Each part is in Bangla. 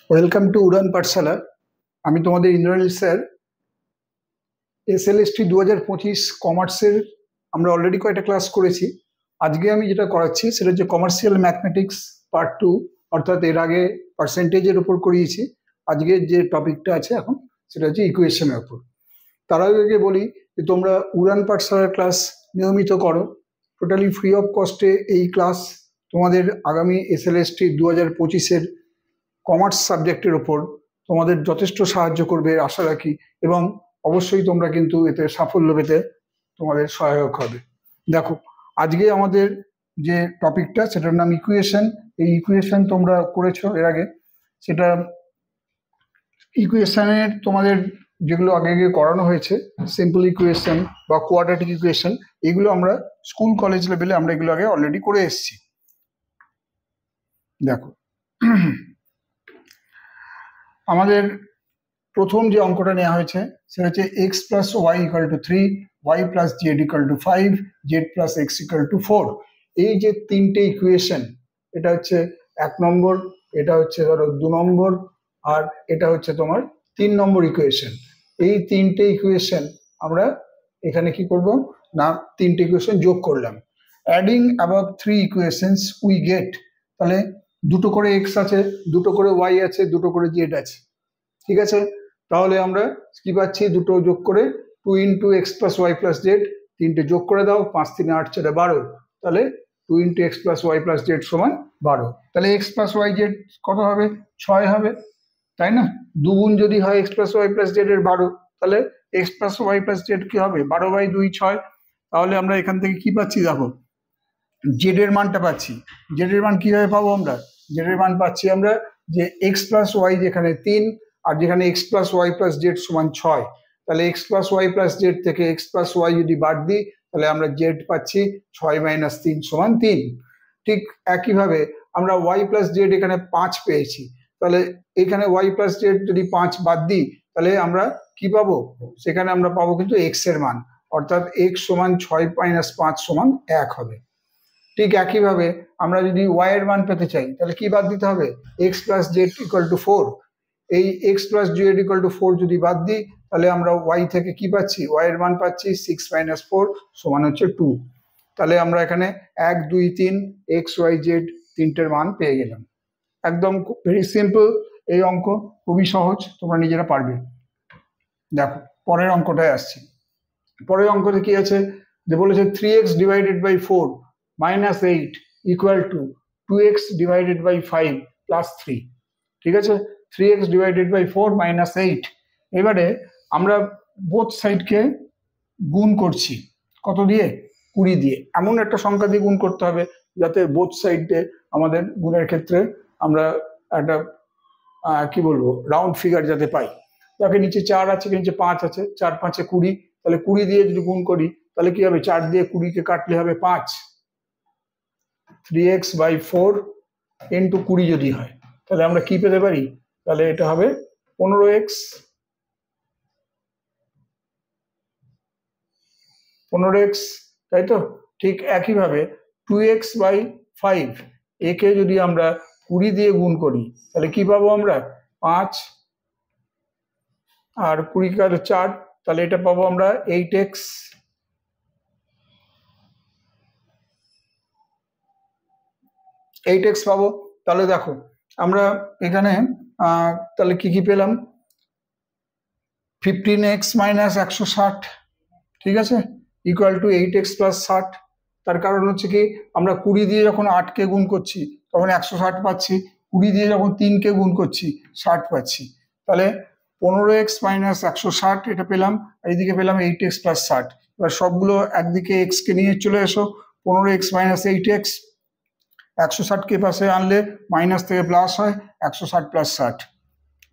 ওয়েলকাম টু উড়ান পাঠশালা। আমি তোমাদের ইন্দ্রনীল স্যার। SLST 2025 কমার্সের আমরা অলরেডি কয়েকটা ক্লাস করেছি। আজকে আমি যেটা করাচ্ছি সেটা হচ্ছে কমার্শিয়াল ম্যাথমেটিক্স পার্ট 2, অর্থাৎ এর আগে পার্সেন্টেজের উপর করিয়েছি। আজকে যে টপিকটা আছে এখন সেটা হচ্ছে ইকুয়েশনের উপর। তার আগে বলি যে তোমরা উড়ান পাঠশালার ক্লাস নিয়মিত করো, টোটালি ফ্রি অফ কস্টে। এই ক্লাস তোমাদের আগামী SLST 2025-এর কমার্স সাবজেক্টের ওপর তোমাদের যথেষ্ট সাহায্য করবে আশা রাখি, এবং অবশ্যই তোমরা কিন্তু এতে সাফল্য পেতে তোমাদের সহায়ক হবে। দেখো, আজকে আমাদের যে টপিকটা সেটার নাম ইকুয়েশন। এই ইকুয়েশন তোমরা করেছো এর আগে। সেটা ইকুয়েশনের তোমাদের যেগুলো আগে আগে করানো হয়েছে, সিম্পল ইকুয়েশন বা কোয়াড্রেটিক ইকুয়েশন, এগুলো আমরা স্কুল কলেজ লেভেলে আমরা এগুলো আগে অলরেডি করে এসেছি। দেখো, আমাদের প্রথম যে অঙ্কটা নেওয়া হয়েছে সেটা হচ্ছে x plus y equal to 3, y plus z equal to 5, z plus x equal to 4। এই যে তিনটে ইকুয়েশন, এটা হচ্ছে 1 নম্বর, এটা হচ্ছে ধরো 2 নম্বর, আর এটা হচ্ছে তোমার 3 নম্বর ইকুয়েশন। এই তিনটে ইকুয়েশন আমরা এখানে কি করব না, তিনটে ইকুয়েশন যোগ করলাম। Adding above 3 equations we get, তাহলে দুটো করে এক্স আছে, দুটো করে ওয়াই আছে, দুটো করে জেড আছে। ঠিক আছে, তাহলে আমরা কি পাচ্ছি, দুটো যোগ করে 2 into x plus y plus z, তিনটে যোগ করে দাও, 5 3 8 4 12, তাহলে 2 into x plus y plus z সমান 12। তাহলে এক্স প্লাস ওয়াই জেড কত হবে? 6 হবে, তাই না? দুগুণ যদি হয় x plus y plus z এর 12, তাহলে x plus y plus z কি হবে? 12/2 6। তাহলে আমরা এখান থেকে কি পাচ্ছি দেখো, জেড এর মানটা পাচ্ছি। জেড এর মান কিভাবে পাবো আমরা? জেড এর মান পাচ্ছি আমরা যে এক্স প্লাস ওয়াই যেখানে 3 আর যেখানে x plus y plus z সমান 6, তাহলে x plus y plus z থেকে এক্স প্লাস ওয়াই যদি বাদ দিই তাহলে আমরা জেড পাচ্ছি 6 - 3 সমান 3। ঠিক একইভাবে আমরা ওয়াই প্লাস জেড এখানে 5 পেয়েছি, তাহলে এখানে ওয়াই প্লাস জেড যদি 5 বাদ দিই তাহলে আমরা কি পাবো? সেখানে আমরা পাবো কিন্তু এক্স এর মান, অর্থাৎ এক্স সমান 6 - 5 সমান 1 হবে। ঠিক একইভাবে আমরা যদি ওয়াই এর মান পেতে চাই তাহলে কি বাদ দিতে হবে? X plus z equal to 4। এই x plus z equal to 4 যদি বাদ দিই তাহলে আমরা ওয়াই থেকে কি পাচ্ছি? ওয়াই এর মান পাচ্ছি 6 - 4 সমান হচ্ছে 2। তাহলে আমরা এখানে 1 2 3 এক্স ওয়াই জেড তিনটের মান পেয়ে গেলাম। একদম ভেরি সিম্পল এই অঙ্ক, খুবই সহজ, তোমরা নিজেরা পারবে। দেখো, পরের অঙ্কটায় আসছি। পরের অঙ্কতে কি আছে যে বলেছে 3x divided by 4 minus 8 equal to 2x divided by 5 plus 3। ঠিক আছে, 3x ডিভাইডেড বাই 4 মাইনাস 8। এবারে আমরা বোথ সাইডকে গুণ করছি কত দিয়ে? 20 দিয়ে। এমন একটা সংখ্যা দিয়ে গুণ করতে হবে যাতে বোথ সাইডে আমাদের গুণের ক্ষেত্রে আমরা একটা কি বলবো, রাউন্ড ফিগার যাতে পাই। তাকে নিচে 4 আছে, নিচে 5 আছে, 4 5 20, তাহলে 20 দিয়ে যদি গুণ করি তাহলে কি হবে? 4 দিয়ে 20 কে কাটলে হবে 5। 3x বাই 4 ইন্টু 20 যদি হয় তাহলে আমরা কি পেতে পারি? তাহলে এটা হবে 15x, 15x, তাই তো? ঠিক একইভাবে 2x বাই 5 একে যদি আমরা 20 দিয়ে গুণ করি তাহলে কি পাবো আমরা? 5 আর 20 কাটে 4, তাহলে এটা পাবো আমরা 8x। 8x পাবো। তাহলে দেখো আমরা এখানে তাহলে কি কি পেলাম? 15x মাইনাস 160, ঠিক আছে, ইকুয়াল টু 8x প্লাস 60। তার কারণ হচ্ছে কি, আমরা 20 দিয়ে যখন 8কে গুণ করছি তখন 160 পাচ্ছি, 20 দিয়ে যখন 3কে গুণ করছি 60 পাচ্ছি। তাহলে 15x মাইনাস 160 এটা পেলাম, আর এইদিকে পেলাম 8x প্লাস 60। এবার সবগুলো একদিকে x কে নিয়ে চলে এসো। 15x মাইনাস 8x, 160কে পাশে আনলে মাইনাস থেকে প্লাস হয়, 160 প্লাস 60,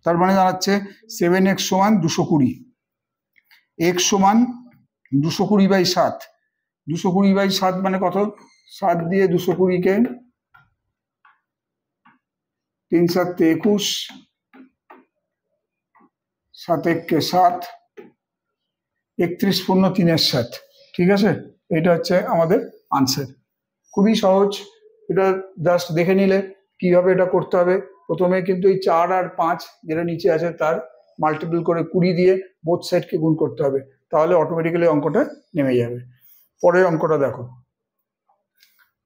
তার মানে দাঁড়াচ্ছে 7x সমান 220। x সমান 220/7। 220/7 মানে কত? 7 দিয়ে 220কে 3 7 21, 7 1 কে 7, 31 পূর্ণ 3 7। ঠিক আছে, এটা হচ্ছে আমাদের আনসার। খুবই সহজ, এটা জাস্ট দেখে নিলে কিভাবে এটা করতে হবে প্রথমে কিন্তু এই 4 আর 5 যেটা নিচে আছে তার মাল্টিপল করে 20 দিয়ে বোথ সাইডকে গুণ করতে হবে, তাহলে অটোমেটিক্যালি অঙ্কটা নেমে যাবে। পরের অঙ্কটা দেখো,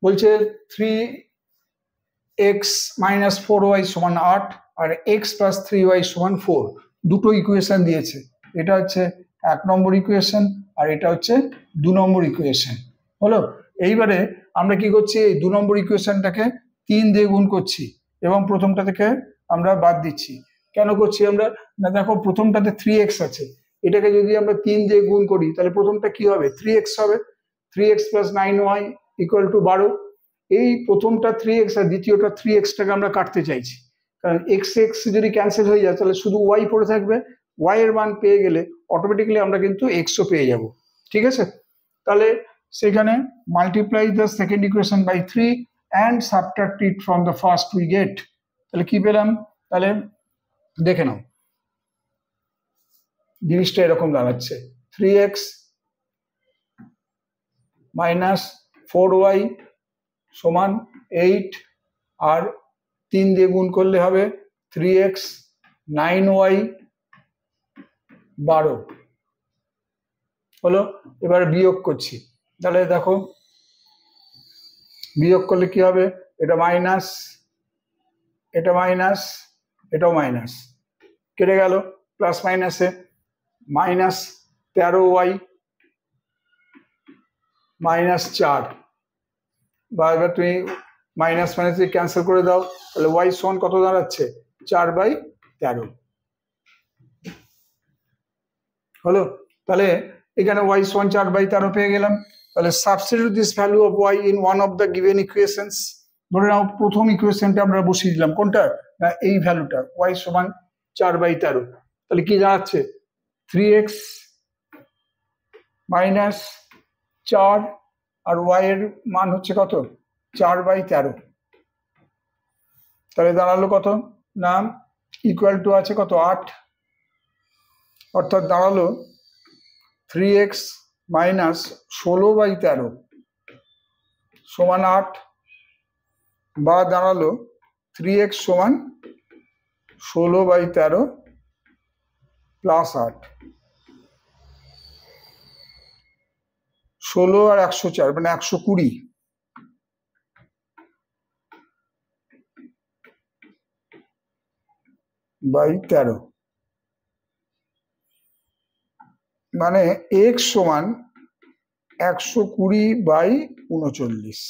বলছে 3x minus 4y সমান 8 আর x plus 3y সমান 4, দুটো ইকুয়েশন দিয়েছে। এটা হচ্ছে 1 নম্বর ইকুয়েশন আর এটা হচ্ছে 2 নম্বর ইকুয়েশন। হলো, এইবারে আমরা কি করছি, এই 2 নম্বর ইকুয়েশনটাকে 3 দিয়ে গুণ করছি এবং প্রথমটা থেকে আমরা বাদ দিচ্ছি। কেন করছি আমরা, না দেখো প্রথমটাতে 3x আছে, এটাকে যদি আমরা 3 দিয়ে গুণ করি তাহলে প্রথমটা কি হবে, 3x হবে। 3x plus 9y equal to 12। এই প্রথমটা 3x আর দ্বিতীয়টা 3x টাকে আমরা কাটতে চাইছি, কারণ x x যদি ক্যান্সেল হয়ে যায় তাহলে শুধু y পড়ে থাকবে। y এর মান পেয়ে গেলে অটোমেটিক্যালি আমরা কিন্তু x ও পেয়ে যাব। ঠিক আছে, তাহলে সেখানে multiply the second equation by 3 and subtract it from the first we get। তাহলে কি পেলাম, তাহলে দেখে নাও, জিনিসটা এরকম দাঁড়াচ্ছে 3x minus 4y সমান 8 আর 3 দিয়ে গুণ করলে হবে 3x 9y 12। হলো, এবার বিয়োগ করছি, তাহলে দেখো বিয়োগ করলে কি হবে, এটা মাইনাস, এটা মাইনাস, এটাও মাইনাস, কেটে গেল প্লাস মাইনাসে, মাইনাস 13y মাইনাস 4, বা এবার তুমি মাইনাস মাইনাস ক্যান্সেল করে দাও, তাহলে y সমান কত দাঁড়াচ্ছে, 4/13। হলো, তাহলে এখানে y সমান 4/13 পেয়ে গেলাম। তাহলে substitute this value of y in one of the given equations. ধরে নাও প্রথম ইকুয়েশনটা আমরা বসিয়ে দিলাম, কোনটা, না এই ভ্যালুটা y সমান 4/13। তাহলে কি দাঁড়াচ্ছে, 3x মাইনাস 4 আর y এর মান হচ্ছে কত, 4/13। তাহলে দাঁড়ালো কত, না ইকুয়াল টু আছে কত 8, অর্থাৎ দাঁড়ালো 3x মাইনাস 16/13 সমান 8, বা দাঁড়ালো 3x সমান 16/13 প্লাস 8, 16 আর 104 মানে 120/13, মানে x সমান 120/39।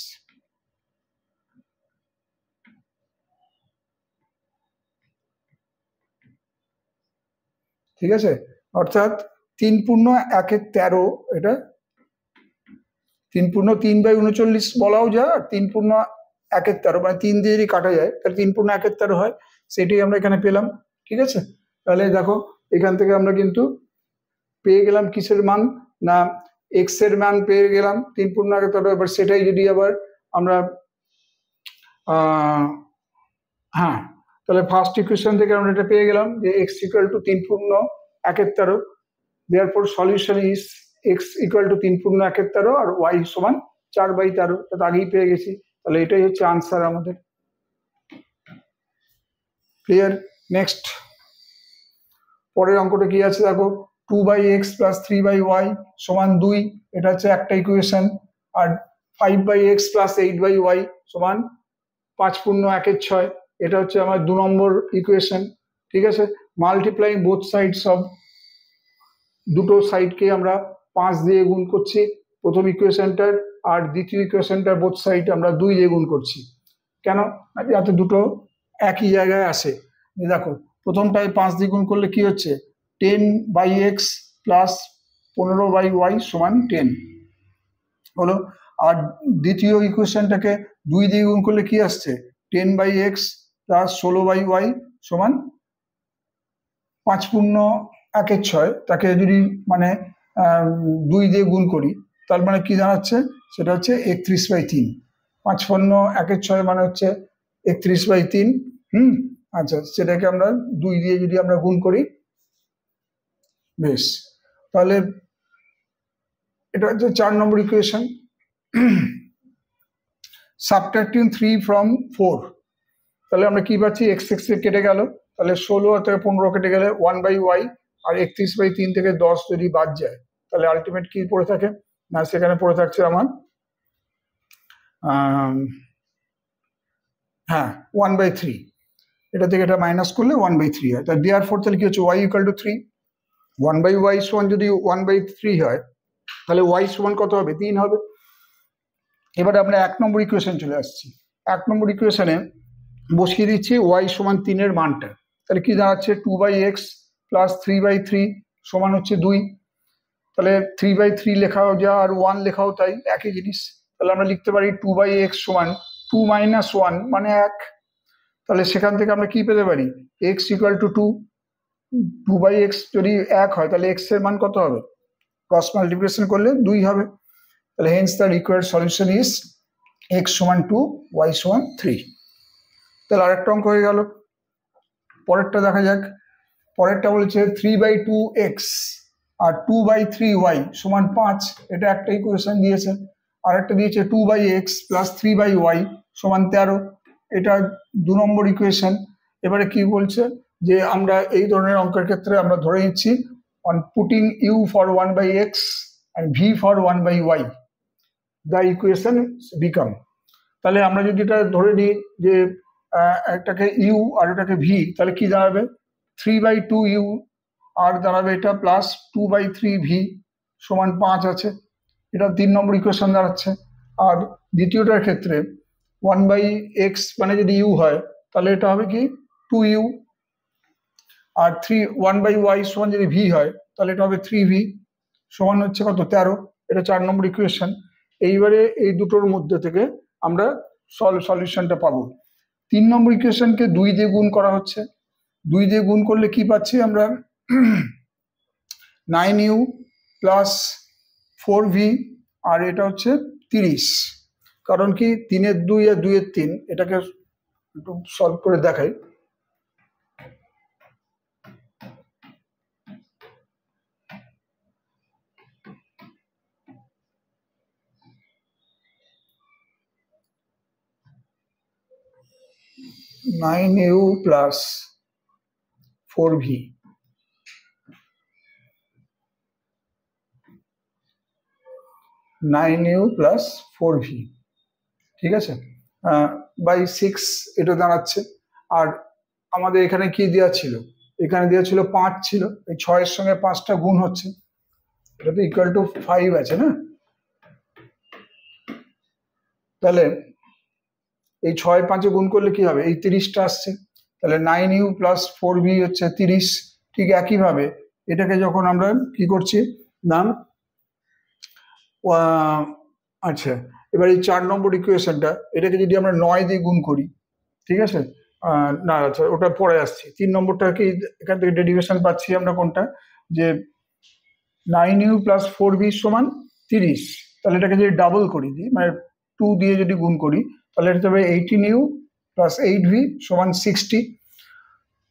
ঠিক আছে, অর্থাৎ 3 পূর্ণ 1/13, এটা 3 পূর্ণ 3/39 বলাও যায়, আর 3 পূর্ণ 1/13 মানে 3 দিয়ে যদি কাটা যায় তাহলে 3 পূর্ণ 1/13 হয়, সেটাই আমরা এখানে পেলাম। ঠিক আছে, তাহলে দেখো এখান থেকে আমরা কিন্তু পেয়ে গেলাম কিসের মান, না x এর মান পেয়ে গেলাম 3 পূর্ণ 1/13। এবার সেটাই যদি আবার আমরা হ্যাঁ, তাহলে ফার্স্ট ইকুয়েশন থেকে আমরা এটা পেয়ে গেলাম যে x ইকুয়াল টু 3 পূর্ণ 1/13, therefore solution is x equal to 3 পূর্ণ 1/13 আর y সমান 4/13, এটা আগেই পেয়ে গেছি। তাহলে এটাই হচ্ছে আনসার আমাদের। ক্লিয়ার, নেক্সট পরের অঙ্কটা কি আছে দেখো, 2/x প্লাস 3/y সমান 2, এটা হচ্ছে একটা ইকুয়েশন। আর 5/x প্লাস 8/y সমান 5 পূর্ণ 1/6, এটা হচ্ছে আমার 2 নম্বর ইকুয়েশন। ঠিক আছে, মাল্টিপ্লাই বোথ সাইডস অফ, দুটো সাইডকে আমরা 5 দিয়ে গুণ করছি প্রথম ইকুয়েশনটার, আর দ্বিতীয় ইকুয়েশনটার বোথ সাইড আমরা 2 দিয়ে গুণ করছি। কেন, যাতে দুটো একই জায়গায় আসে। দেখো প্রথমটায় 5 দিয়ে গুণ করলে কি হচ্ছে, 10/x প্লাস 15/y সমান 10 হলো। আর দ্বিতীয় ইকুয়েশনটাকে 2 দিয়ে গুণ করলে কি আসছে, 10/x প্লাস 16/y সমান 5 পূর্ণ 1/6, তাকে যদি মানে 2 দিয়ে গুণ করি তার মানে কি দাঁড়াচ্ছে, সেটা হচ্ছে 31/3। 5 পূর্ণ 1/6 মানে হচ্ছে 31/3। আচ্ছা, সেটাকে আমরা 2 দিয়ে যদি আমরা গুণ করি, বেশ, তাহলে এটা হচ্ছে 4 নম্বর ইকুয়েশন। Subtracting 3 from 4, তাহলে আমরা কি পাচ্ছি, এক্স এক্স কেটে গেল, তাহলে 16 থেকে 15 কেটে গেলে 1/y, আর 31/3 থেকে 10 যদি বাদ যায় তাহলে আলটিমেট কি পড়ে থাকে না, সেখানে পড়ে থাকছে আমার হ্যাঁ 1/3। এটা থেকে এটা মাইনাস করলে 1/3 হয়। তাহলে দেয়ারফর তাহলে কি হচ্ছে, y = 3। 1/y সমান যদি 1/3 হয় তাহলে y সমান কত হবে, 3 হবে। এবারে আমরা 1 নম্বর ইকুয়েশন চলে আসছি। 1 নম্বর ইকুয়েশনে বসিয়ে দিচ্ছি y সমান 3 এর মানটা। তাহলে কি দাঁড়াচ্ছে, 2/x প্লাস 3/3 সমান হচ্ছে 2। তাহলে 3/3 লেখাও যা আর 1 লেখাও তাই, একই জিনিস। তাহলে আমরা লিখতে পারি 2/x সমান 2 - 1 মানে 1। তাহলে সেখান থেকে আমরা কি পেতে পারি, x = 2। 2/x যদি 1 হয় তাহলে x এর মান কত হবে, ক্রস মাল্টিপ্লিকেশন করলে 2 হবে। তাহলে hence the required solution is x সমান 2, y সমান 3। তাহলে আরেকটা অঙ্ক হয়ে গেল। পরেরটা দেখা যাক। পরেরটা বলছে 3/2x আর 2/3y সমান 5। এটা একটা ইকুয়েশন দিয়েছে। আরেকটা দিয়েছে 2/x প্লাস 3/y সমান 13। এটা 2 নম্বর ইকুয়েশন। এবারে কি বলছে যে আমরা এই ধরনের অঙ্কের ক্ষেত্রে আমরা ধরে নিচ্ছি on putting u for 1/x and v for 1/y the equation become। তাহলে আমরা যদি এটা ধরে নিই যে একটাকে u আর এটাকে v, তাহলে কি দাঁড়াবে, 3/2u আর দাঁড়াবে এটা প্লাস 2/3v সমান 5 আছে। এটা 3 নম্বর ইকুয়েশন দাঁড়াচ্ছে। আর দ্বিতীয়টার ক্ষেত্রে 1/x মানে যদি u হয় তাহলে এটা হবে কি 2u, আর 1/y সমান যদি v হয় তাহলে এটা হবে 3v সমান হচ্ছে কত, 13। এটা 4 নম্বর ইকুয়েশন। এইবারে এই দুটোর মধ্যে থেকে আমরা সলিউশনটা পাবো। 3 নম্বর ইকুয়েশনকে 2 দিয়ে গুণ করা হচ্ছে। 2 দিয়ে গুণ করলে কি পাচ্ছি আমরা, 9u প্লাস 4v, আর এটা হচ্ছে 30। কারণ কি 3-এর 2 আর 2-এর 3, এটাকে একটু সলভ করে দেখাই। (9u plus 4v) 9u plus 4v, ঠিক আছে, বাই 6 এটা দাঁড়াচ্ছে। আর আমাদের এখানে কি দেওয়া ছিল, এখানে দেওয়া ছিল 5 ছিল, এই 6-এর সঙ্গে 5টা গুণ হচ্ছে, এটা তো ইকুয়াল টু 5 আছে না। তাহলে এই 6-5 গুণ করলে কি হবে, এই 30টা আসছে। তাহলে 9u প্লাস 4v হচ্ছে 30। ঠিক একইভাবে এটাকে যখন আমরা কি করছি নাম, আচ্ছা এবার এই 4 নম্বর ইকুয়েশনটা, এটাকে যদি আমরা 9 দিয়ে গুণ করি, ঠিক আছে, না আচ্ছা ওটা পরে আসছি। 3 নম্বরটা কি এখান থেকে ডেরিভেশন পাচ্ছি আমরা কোনটা, যে 9u প্লাস 4v সমান 30। তাহলে এটাকে যদি ডাবল করি দিই, মানে 2 দিয়ে যদি গুণ করি, তাহলে এটা হবে 18u প্লাস 8v সমান 60।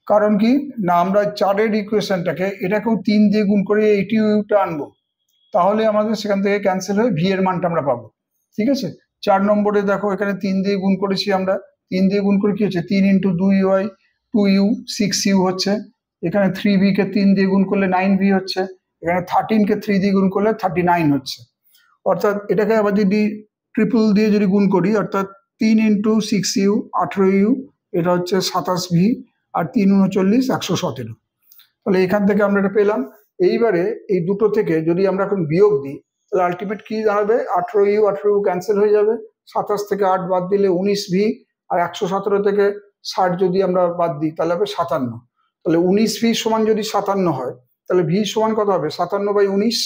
কারণ কি না, আমরা 4-এর ইকুয়েশনটাকে এটাকেও 3 দিয়ে গুণ করে 80uটা আনবো, তাহলে আমাদের সেখান থেকে ক্যান্সেল হয়ে ভি এর মানটা আমরা পাবো। ঠিক আছে, 4 নম্বরে দেখো এখানে 3 দিয়ে গুণ করেছি আমরা। 3 দিয়ে গুণ করে কি হচ্ছে, 3 × 2y 2u 6u হচ্ছে। এখানে 3v কে 3 দিয়ে গুণ করলে 9v হচ্ছে। এখানে 13 কে 3 দিয়ে গুণ করলে 39 হচ্ছে। অর্থাৎ এটাকে আবার যদি ট্রিপল দিয়ে যদি গুণ করি, অর্থাৎ 3 × 6u 18u, এটা হচ্ছে 27v, আর 3 × 39 117। তাহলে এখান থেকে আমরা এটা পেলাম। এইবারে এই দুটো থেকে যদি আমরা এখন বিয়োগ দিই তাহলে আলটিমেট কি দাঁড়াবে, 18u ক্যান্সেল হয়ে যাবে, 27 থেকে 8 বাদ দিলে 19v, আর 117 থেকে 60 যদি আমরা বাদ দিই তাহলে হবে 57। তাহলে 19v সমান যদি 57 হয় তাহলে v সমান কত হবে, 57/19,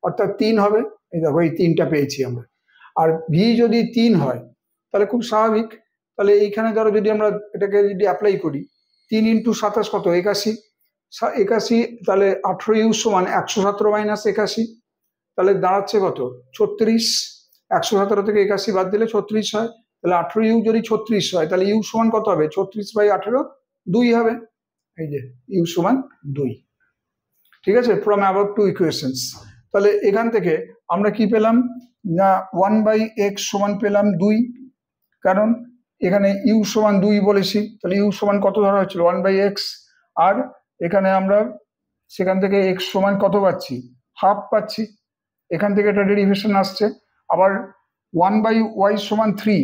অর্থাৎ 3 হবে। এই দেখো এই 3টা পেয়েছি আমরা। আর v যদি 3 হয় তাহলে খুব স্বাভাবিক, তাহলে এইখানে ধরো যদি আমরা এটাকে যদি অ্যাপ্লাই করি, 3 × 27 কত, 81। 81, তাহলে 18u সমান 117 - 81, তাহলে দাঁড়াচ্ছে কত, 36। 117 থেকে 81 বাদ দিলে 36 হয়। তাহলে 18u যদি 36 হয় তাহলে ইউ সমান কত হবে, 36/18, 2 হবে। এই যে ইউ সমান 2। ঠিক আছে, ফ্রম অ্যাবাভ 2 ইকুয়েশনস। তাহলে এখান থেকে আমরা কি পেলাম না, 1/x সমান পেলাম 2, কারণ এখানে ইউ সমান 2 বলেছি, তাহলে ইউ সমান কত ধরা হয়েছিল 1/x, আর এখানে আমরা সেখান থেকে এক্স সমান কত পাচ্ছি, হাফ পাচ্ছি, এখান থেকে একটা ডেরিভেশন আসছে। আবার 1/y সমান 3,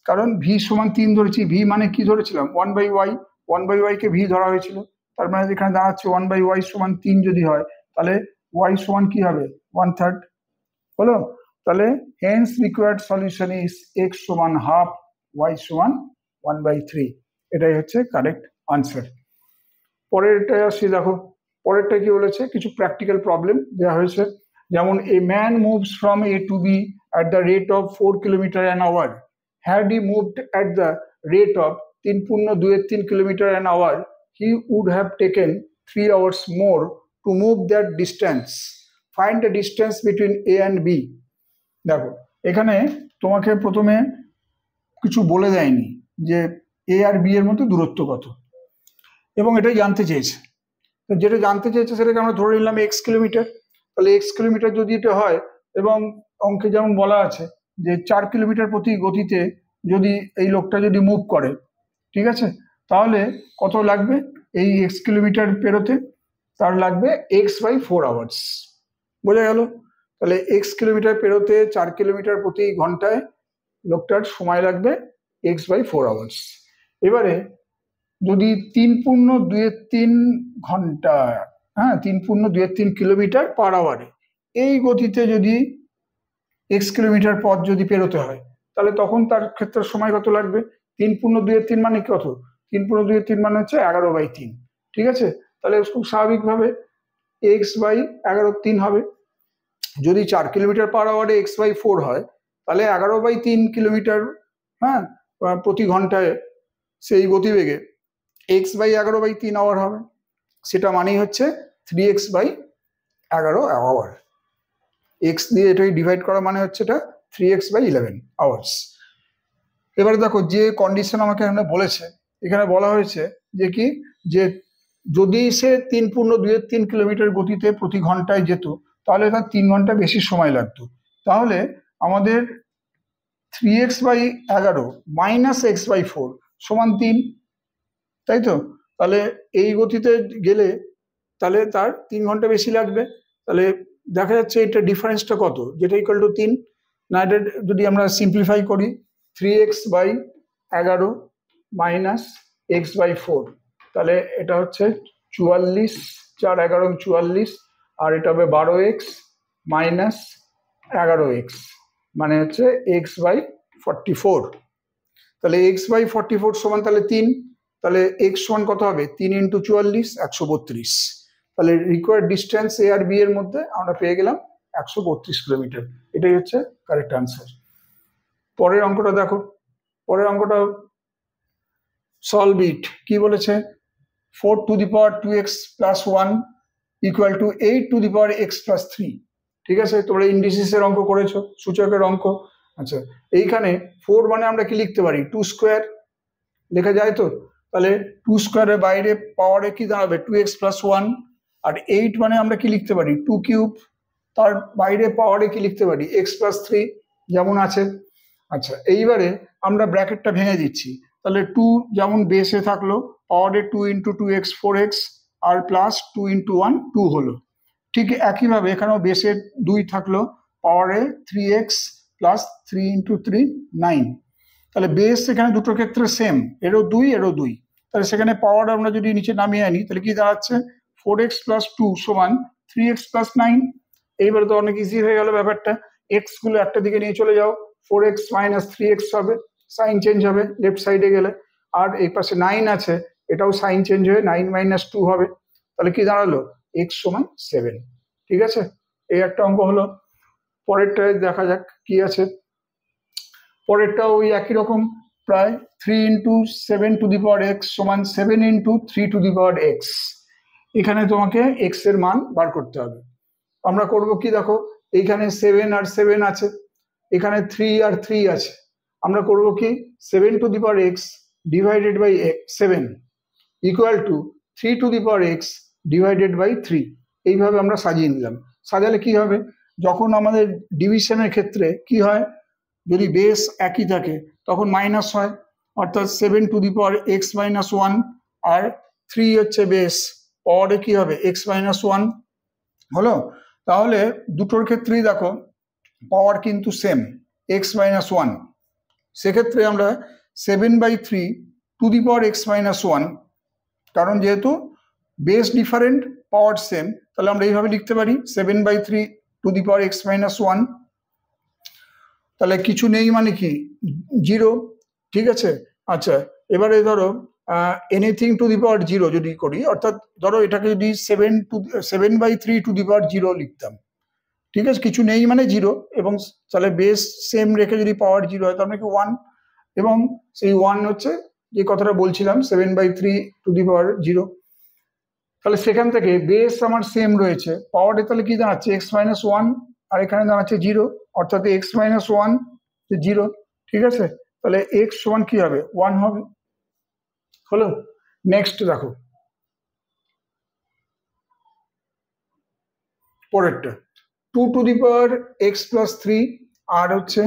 কারণ ভি সমান 3 ধরেছি, ভি মানে কি ধরেছিলাম 1/y, 1/y কে ভি ধরা হয়েছিল, তার মানে এখানে দাঁড়াচ্ছে 1/y সমান 3 যদি হয় তাহলে y সমান কি হবে 1/3 হলো। তাহলে hence required solution is x সমান হাফ, y সমান 1/3, এটাই হচ্ছে কারেক্ট আনসার। পরেরটা আসি, দেখো পরেরটা কি বলেছে, কিছু প্র্যাকটিক্যাল প্রবলেম দেওয়া হয়েছে, যেমন a man moves from A to B at the rate of 4 kilometer an hour. Had he moved at the rate of 3.23 kilometer an hour, he would have taken 3 hours more to move that distance. Find the distance between A and B. দেখো এখানে তোমাকে প্রথমে কিছু বলে দেয়নি যে এ আর বি এর মধ্যে দূরত্ব কত, এবং এটাই জানতে চেয়েছে। তো যেটা জানতে চেয়েছে সেটাকে আমরা ধরে নিলাম এক্স কিলোমিটার। তাহলে এক্স কিলোমিটার যদি এটা হয়, এবং অঙ্কে যেমন বলা আছে যে 4 কিলোমিটার প্রতি গতিতে যদি এই লোকটা যদি মুভ করে, ঠিক আছে, তাহলে কত লাগবে এই এক্স কিলোমিটার পেরোতে, তার লাগবে x/4 আওয়ার্স। বোঝা গেল? তাহলে এক্স কিলোমিটার পেরোতে 4 কিলোমিটার প্রতি ঘন্টায় লোকটার সময় লাগবে x/4 আওয়ার্স। এবারে যদি 3.23 ঘন্টা, হ্যাঁ 3.23 কিলোমিটার পার আওয়ারে এই গতিতে যদি এক্স কিলোমিটার পথ যদি পেরোতে হয়, তাহলে তখন তার ক্ষেত্রে সময় কত লাগবে, 3.23 মানে কত, 3.23 মানে হচ্ছে 11/3, ঠিক আছে। তাহলে খুব স্বাভাবিকভাবে x/11 হবে। যদি 4 কিলোমিটার পার আওয়ারে x/4 হয়, তাহলে 11/3 কিলোমিটার, হ্যাঁ, প্রতি ঘন্টায় সেই গতিবেগে x/11/3 আওয়ার হবে, সেটা মানেই হচ্ছে 3x/11 আওয়ার। এক্স দিয়ে এটাই ডিভাইড করা মানে হচ্ছে এটা 3x/11 আওয়ার্স। এবারে দেখো যে কন্ডিশন আমাকে এখানে বলেছে, এখানে বলা হয়েছে যে কি, যে যদি সে 3.23 কিলোমিটার গতিতে প্রতি ঘন্টায় যেত, তাহলে তার 3 ঘন্টা বেশি সময় লাগতো। তাহলে আমাদের 3x/11 মাইনাস x/4 সমান 3, তাই তো। তাহলে এই গতিতে গেলে তাহলে তার 3 ঘন্টা বেশি লাগবে। তাহলে দেখা যাচ্ছে এটা ডিফারেন্সটা কত, যেটা ইকুয়াল টু 3, না এটা যদি আমরা সিম্পলিফাই করি 3x/11 মাইনাস x/4, তাহলে এটা হচ্ছে 44, 4 11 44, আর এটা হবে 12x মাইনাস 11x, মানে হচ্ছে x/44। তাহলে x/44 সমান তাহলে 3, তাহলে x সমান কত হবে 3 × 44 132। তাহলে রিকোয়ার্ড ডিস্টেন্স এ আর বি এর মধ্যে আমরা পেয়ে গেলাম 132 কিলোমিটার। এটাই হচ্ছে কারেক্ট আনসার। পরের অঙ্কটা দেখো, পরের অঙ্কটা সলভ ইট। কি বলেছে, 4⁴ x + 1 ইকুয়াল টু 8⁴x + 3। ঠিক আছে, তোমরা ইন্ডিসিসের অঙ্ক করেছো, সূচকের অঙ্ক। আচ্ছা, এইখানে 4 মানে আমরা কি লিখতে পারি 2 স্কোয়ার লেখা যায় তো। তাহলে 2 স্কোয়ারের বাইরে পাওয়ারে কি দাঁড়াবে 2x + 1, আর 8 মানে আমরা কি লিখতে পারি 2 কিউব, তার বাইরে পাওয়ারে কি লিখতে পারি x + 3 যেমন আছে। আচ্ছা, এইবারে আমরা ব্র্যাকেটটা ভেঙে দিচ্ছি। তাহলে 2 যেমন বেসে থাকলো, পাওয়ারে 2 × 2x 4x, আর প্লাস 2 × 1 2 হলো। ঠিক একইভাবে এখানেও বেসে 2 থাকলো, পাওয়ারে 3x প্লাস 3 × 3 9। তাহলে বেস এখানে দুটো ক্ষেত্রে সেম, এরও 2 এরও 2। তাহলে সেখানে পাওয়ার আমরা যদি নিচে নামিয়ে আনি, তাহলে কি দাঁড়াচ্ছে 4x + 2 সমান 3x + 9। এইবারে তো অনেক ইজি হয়ে গেল ব্যাপারটা। এক্স গুলো একটা দিকে নিয়ে চলে যাও, 4x - 3x হবে, সাইন চেঞ্জ হবে লেফট সাইডে গেলে। আর এই পাশে 9 আছে, এটাও সাইন চেঞ্জ হয়ে 9 - 2 হবে। তাহলে কি দাঁড়ালো x সমান 7। ঠিক আছে, এই একটা অঙ্ক হলো। পরেরটায় দেখা যাক কি আছে। পরেরটা ওই একই রকম প্রায়, 3 × 7⁴x সমান 7 × 3⁴x। এখানে তোমাকে x এর মান বার করতে হবে। আমরা করব কি, দেখো এইখানে 7 আর 7 আছে, এখানে 3 আর 3 আছে। আমরা করব কি 7⁴x divided by 7 equal to 3⁴x divided by 3। এইভাবে আমরা সাজিয়ে নিলাম। সাজালে কি হবে, যখন আমাদের ডিভিশনের ক্ষেত্রে কি হয়, যদি বেস একই থাকে তখন মাইনাস হয়, অর্থাৎ 7 two the power x minus 1 আর 3 হচ্ছে বেস, পাওয়ারে কি হবে x মাইনাস 1 হলো। তাহলে দুটোর ক্ষেত্রেই দেখো পাওয়ার কিন্তু সেম x মাইনাস 1, সেক্ষেত্রে আমরা 7/3 two the power x minus 1, কারণ যেহেতু বেস ডিফারেন্ট পাওয়ার সেম, তাহলে আমরা এইভাবে লিখতে পারি 7/3 two the power x minus 1। তাহলে কিছু নেই মানে কি 0, ঠিক আছে। আচ্ছা, এবারে ধরো এনিথিং টু দি পাওয়ার 0 যদি করি, অর্থাৎ ধরো এটাকে যদি 7/3 টু দি পাওয়ার 0 লিখতাম, ঠিক আছে, কিছু নেই মানে 0, এবং তাহলে বেস সেম রেখে যদি পাওয়ার 0 হয় তার মানে কি 1, এবং সেই 1 হচ্ছে যে কথাটা বলছিলাম 7/3 টু দি পাওয়ার 0। তাহলে সেখান থেকে বেস আমার সেম রয়েছে, পাওয়ারে তাহলে কি দাঁড়াচ্ছে x মাইনাস 1, আর এখানে দাঁড়াচ্ছে 0, অর্থাৎ x মাইনাস 1 0, ঠিক আছে। তাহলে x সমান কি হবে 1 হবে, হলো। নেক্সট দেখো পরেরটা 2 to the power x plus 3 আর হচ্ছে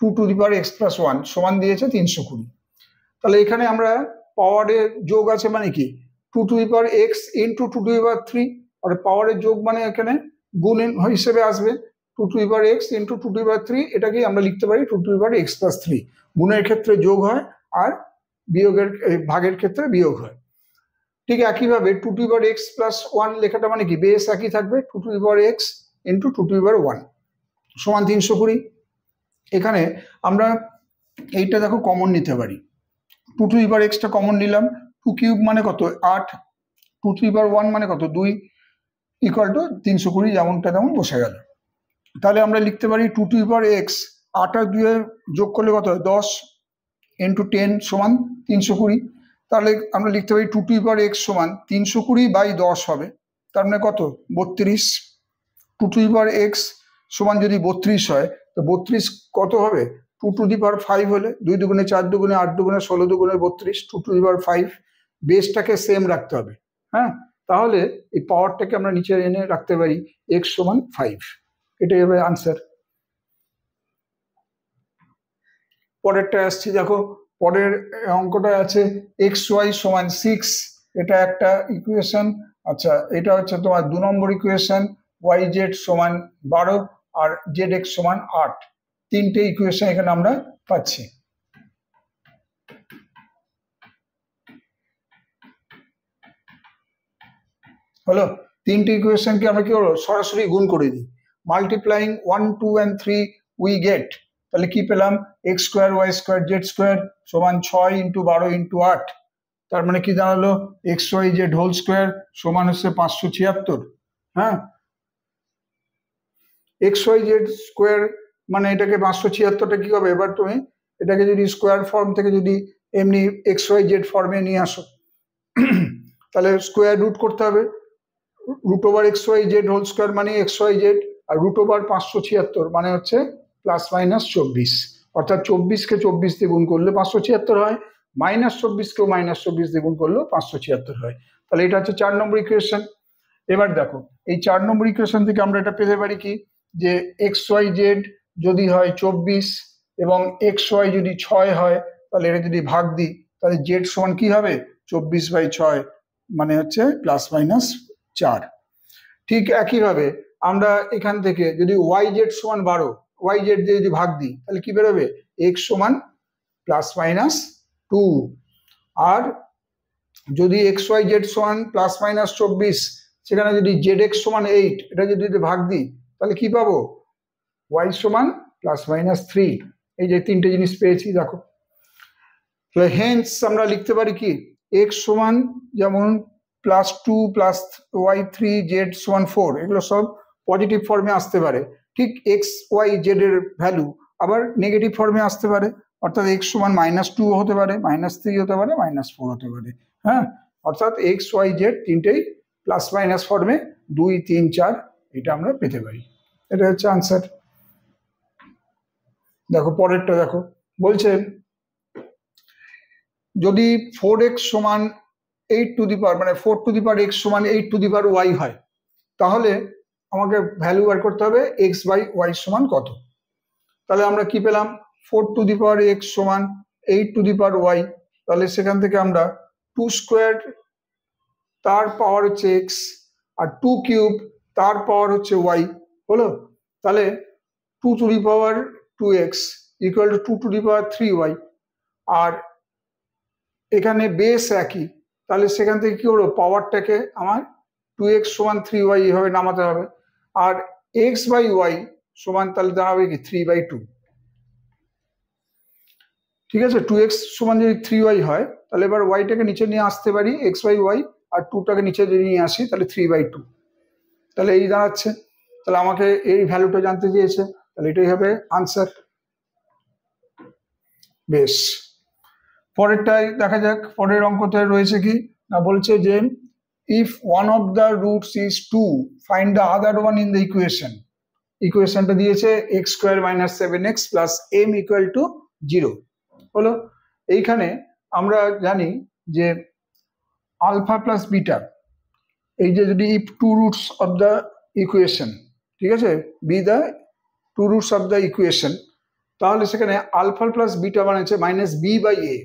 2 to the power x plus 1 সমান দিয়েছে 320। তাহলে এখানে আমরা পাওয়ারের যোগ আছে মানে কি 2 to the power x into 2 to the power 3, আর পাওয়ারের যোগ মানে এখানে গুণ হিসেবে আসবে 2 to the power x into 2 to the power 3, এটাকেই আমরা লিখতে পারি 2 to the power x plus 3। গুণের ক্ষেত্রে যোগ হয় আর বিয়োগের ভাগের ক্ষেত্রে বিয়োগ হয়। ঠিক একইভাবে 2 to the power x plus 1 লেখাটা মানে কি বেস একই থাকবে 2 to the power x into 2 to the power 1 সমান 320। এখানে আমরা এইটা দেখো কমন নিতে পারি, 2 টু দি পাওয়ার x টা কমন নিলাম, 2 কিউব মানে কত 8, 2 টু দি পাওয়ার 1 মানে কত 2, ইকুয়াল টু 320, যেমনটা তেমন বসে গেল। তাহলে আমরা লিখতে পারি 2 টু দি পাওয়ার x 8 আর 2 এর যোগ করলে কত হয় 10 ইন্টু 10 সমান 320। তাহলে আমরা লিখতে পারি 2 টু দি পাওয়ার x সমান 320/10 হবে, তার মানে কত 32। 2 টু দি পাওয়ার x সমান যদি 32 হয় তো 32 কত হবে 2 টু দি পাওয়ার 5 হলে 2 দুগুণে 4 দুগুণে 8 দুগুণে 16 দুগুণে 32, 2 টু দি পাওয়ার 5। বেসটাকে সেম রাখতে হবে, হ্যাঁ। তাহলে এই পাওয়ারটাকে আমরা নিচে এনে রাখতে পারি x সমান 5, এটাই হবে আনসার। পরেরটা আসছি দেখো, পরের অঙ্কটা আছে xy সমান 6, এটা একটা ইকুয়েশন। আচ্ছা, এটা হচ্ছে তোমার 2 নম্বর ইকুয়েশন, yz সমান 12 আর zx সমান 8, তিনটে ইকুয়েশন এখানে আমরা পাচ্ছি। হলো, তিনটে ইকুয়েশনকে আমরা কি করবো সরাসরি গুণ করে দিই, মাল্টিপ্লাইং 1 2 and 3 উই গেট, তাহলে কি পেলাম x square y square z square সমান 6 ইন্টু 12 ইন্টু 8, তার মানে কি দাঁড়ালো xyz হোল স্কোয়ার সমান হচ্ছে 576। হ্যাঁ, xyz স্কোয়ার মানে এটাকে 576টা কি হবে, এবার তুমি এটাকে যদি স্কোয়ার ফর্ম থেকে যদি এমনি xyz ফর্মে নিয়ে আসো তাহলে স্কোয়ার রুট করতে হবে, root over xyz whole square মানে xyz, আর রুট ওভার 576 মানে হচ্ছে প্লাস মাইনাস 24, অর্থাৎ 24কে 24 দিয়ে গুণ করলে 576 হয়, মাইনাস 24কেও মাইনাস 24 দিয়ে গুণ করলেও 576 হয়। তাহলে এটা হচ্ছে 4 নম্বর ইকুয়েশন। এবার দেখো এই 4 নম্বর ইকুয়েশন থেকে আমরা এটা পেতে পারি কি যে xyz যদি হয় 24 এবং xy যদি 6 হয়, তাহলে এটা যদি ভাগ দিই তাহলে z সমান কি হবে 24/6 মানে হচ্ছে প্লাস মাইনাস 4। ঠিক একইভাবে আমরা এখান থেকে যদি yz সমান 12, yz দিয়ে যদি ভাগ দিই তাহলে কি বেরোবে x সমান প্লাস মাইনাস 2, আর যদি xyz সমান প্লাস মাইনাস 24 সেখানে যদি zx সমান 8 এটা যদি ভাগ দিই তাহলে কি পাবো y সমান প্লাস মাইনাস 3। এই যে তিনটে জিনিস পেয়েছি দেখো, তাহলে হেন্স আমরা লিখতে পারি কি x সমান যেমন +2 প্লাস y3 z সমান 4, এগুলো সব পজিটিভ ফর্মে আসতে পারে। ঠিক x y z এর ভ্যালু আবার নেগেটিভ ফর্মে আসতে পারে, অর্থাৎ x সমান -2 হতে পারে, -3 হতে পারে, -4 হতে পারে। হ্যাঁ, অর্থাৎ x y z তিনটেই প্লাস মাইনাস ফর্মে 2 3 4 এটা আমরা পেতে পারি, এটা হচ্ছে আনসার। দেখো পরেরটা দেখো, বলছে যদি 4x সমান 8 টু দি পাওয়ার মানে 4 টু দি পাওয়ার x সমান 8 টু দি পাওয়ার y হয়, তাহলে আমাকে ভ্যালু বার করতে হবে x বাই y সমান কত। তাহলে আমরা কি পেলাম 4 টু দি পাওয়ার x সমান 8 টু দি পাওয়ার ওয়াই, তাহলে সেখান থেকে আমরা 2 স্কোয়ার তার পাওয়ার হচ্ছে এক্স আর 2 কিউব তার পাওয়ার হচ্ছে ওয়াই হলো। তাহলে 2 to the power 2x equal to 2 to the power 3y, আর এখানে বেস একই, তাহলে সেখান থেকে কি হলো পাওয়ারটাকে আমার 2x সমান 3y এইভাবে নামাতে হবে, আর x বাই ওয়াই সমান তাহলে দাঁড়াবে কি 3/2। ঠিক আছে, 2x সমান যদি 3y হয় তাহলে এবার ওয়াইটাকে নিচে নিয়ে আসতে পারি x বাই ওয়াই, আর 2টাকে নিচে যদি নিয়ে আসি তাহলে 3/2, তাহলে এই দাঁড়াচ্ছে। তাহলে আমাকে এই ভ্যালুটা জানতে চেয়েছে, তাহলে এটাই হবে আনসার। বেশ, পরেরটাই দেখা যাক। পরের অঙ্কতে রয়েছে কি না, বলছে যে if one of the roots is 2 find the other one in the equation. ইকুয়েশনটা দিয়েছে X square minus 7x plus M equal to 0 হলো। এইখানে আমরা জানি যে আলফা প্লাস বিটা, এই যে যদি if two roots of the equation, ঠিক আছে, be the two roots of the equation, তাহলে সেখানে আলফা প্লাস বিটা বানাচ্ছে minus b by a.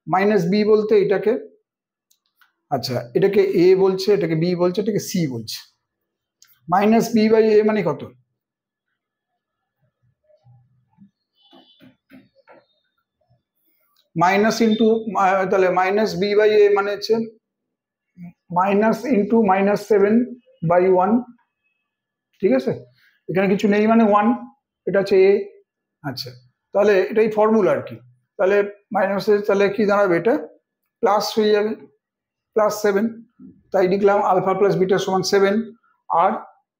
Minus b বলতে এটাকে, আচ্ছা এটাকে এ বলছে, এটাকে বি বলছে, এটাকে সি বলছে। মাইনাস বি বাই এ মানে কত? মাইনাস ইন্টু, তাহলে মাইনাস বি বাই এ মানে হচ্ছে মাইনাস ইন্টু মাইনাস 7/1, ঠিক আছে, এখানে কিছু নেই মানে 1, এটা হচ্ছে এ। আচ্ছা, তাহলে এটাই ফর্মুলা আর কি। তাহলে মাইনাসের তাহলে কি দাঁড়াবে, এটা প্লাস হয়ে যাবে, প্লাস 7, তাই লিখলাম আলফা প্লাস বিটা সমান 7। আর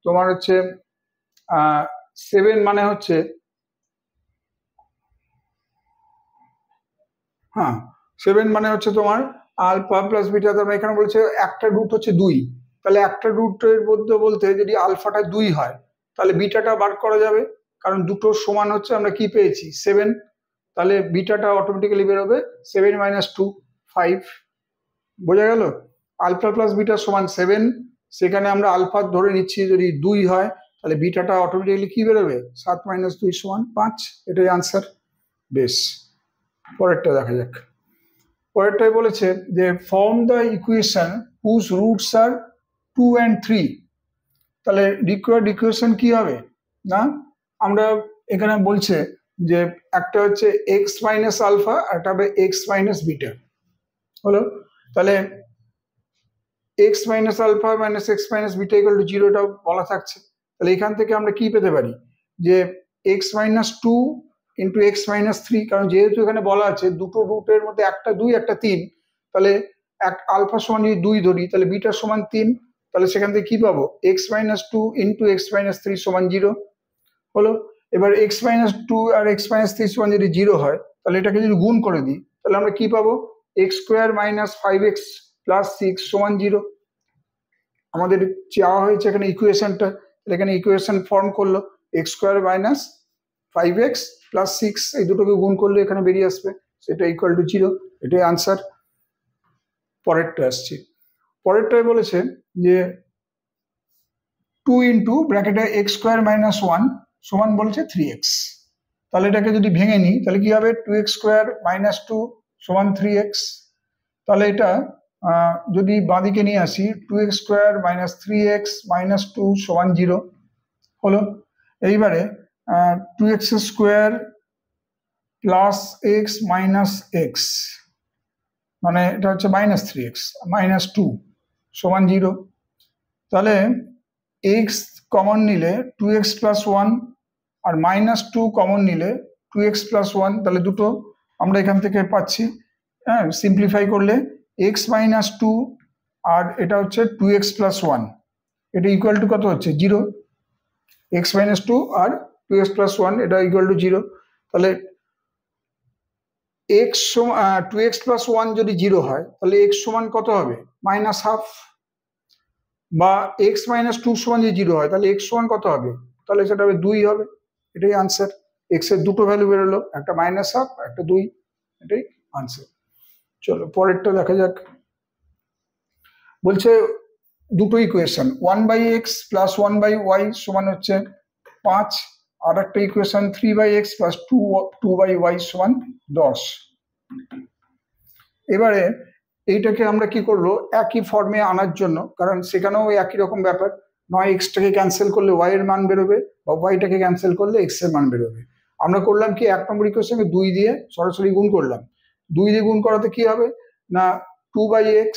তোমার হচ্ছে 7 মানে হচ্ছে, হ্যাঁ 7 মানে হচ্ছে তোমার আলফা প্লাস বিটা, তার এখানে বলছে একটা রুট হচ্ছে 2, তাহলে একটা রুটের মধ্যে বলতে যদি আলফাটা 2 হয় তাহলে বিটাটা বার করা যাবে, কারণ দুটোর সমান হচ্ছে আমরা কি পেয়েছি 7, তাহলে বিটাটা অটোমেটিক্যালি বেরোবে 7 মাইনাস 2 5। বোঝা গেল? আলফা প্লাস বিটা সমান 7, সেখানে আমরা আলফা ধরে নিচ্ছি যদি 2 হয় তাহলে বিটাটা অটোমেটিক্যালি কি বেরোবে 7 মাইনাস 2 সমান 5, এটাই আনসার। বেশ, পরেরটা দেখা যাক। পরেরটাই বলেছে যে form the equation whose roots are 2 and 3। তাহলে রিকোয়ার্ড ইকুয়েশন কি হবে না, আমরা এখানে বলছে যে একটা হচ্ছে এক্স মাইনাস আলফা আর একটা হবে এক্স মাইনাস বিটা হলো। তাহলে x minus alpha minus x minus beta equal to 0 টা বলা থাকছে, তাহলে এখান থেকে আমরা কি পেতে পারি যে x minus 2 into x minus 3, কারণ যেহেতু এখানে বলা আছে দুটো রুটের মধ্যে একটা 2 একটা 3, তাহলে এক আলফা সমান যদি 2 ধরি তাহলে বিটা সমান 3, তাহলে সেখান থেকে কি পাবো x minus 2 into x minus 3 সমান 0 হলো। এবার এক্স মাইনাস 2 আর এক্স মাইনাস 3 সমান যদি 0 হয় তাহলে এটাকে যদি গুণ করে দিই তাহলে আমরা কি পাবো x square minus 5x plus 6 সমান 0। আমাদের চাওয়া হয়েছে এখানে ইকুয়েশনটা, এখানে ইকুয়েশন ফর্ম করলো x square minus 5x plus 6, এই দুটোকে গুণ করলে এখানে বেরিয়ে আসবে সেটা ইকুয়াল টু 0, এটাই আনসার। পরেরটা আসছে, পরেরটাই বলেছে যে 2 ইন্টু ব্র্যাকেটে এক্স স্কোয়ার মাইনাস 1 সমান বলেছে 3x। তাহলে এটাকে যদি ভেঙে নিই তাহলে কি হবে 2x স্কোয়ার মাইনাস 2 সমান 3x। তাহলে এটা যদি বাঁদিকে নিয়ে আসি 2x square minus 3x minus 2 সমান 0 হলো। এইবারে 2x square plus x minus x মানে এটা হচ্ছে মাইনাস 3x মাইনাস 2 সমান 0। তাহলে এক্স কমন নিলে 2x প্লাস 1 আর মাইনাস 2 কমন নিলে 2x প্লাস 1, তাহলে দুটো আমরা এখান থেকে পাচ্ছি। হ্যাঁ, সিম্পলিফাই করলে এক্স মাইনাস 2 আর এটা হচ্ছে 2x প্লাস 1, এটা ইকুয়াল টু কত হচ্ছে 0। এক্স মাইনাস 2 আর 2x প্লাস 1 এটা ইকুয়াল টু 0। তাহলে এক্স 2x প্লাস 1 যদি 0 হয় তাহলে এক্স সমান কত হবে মাইনাস হাফ, বা এক্স মাইনাস 2 সমান যদি 0 হয় তাহলে এক্স সমান কত হবে, তাহলে সেটা হবে 2 হবে, এটাই আনসার। এক্স এর দুটো ভ্যালু বেরোলো, একটা মাইনাস হাফ একটা 2, এটাই আনসার। চলো পরেরটা দেখা যাক। বলছে দুটো ইকুয়েশন 1/x প্লাস 1/y সমান হচ্ছে 5, আর একটা ইকুয়েশন 3/x প্লাস 2/y সমান 10। এবারে এইটাকে আমরা কি করবো একই ফর্মে আনার জন্য, কারণ সেখানেও একই রকম ব্যাপার, নয় এক্সটাকে ক্যান্সেল করলে ওয়াই এর মান বেরোবে বা ওয়াইটাকে ক্যান্সেল করলে এক্স এর মান বেরোবে। আমরা করলাম কি 1 নম্বর ইকুয়েশনকে 2 দিয়ে সরাসরি গুণ করলাম। 2 দিয়ে গুণ করাতে কি হবে না 2/x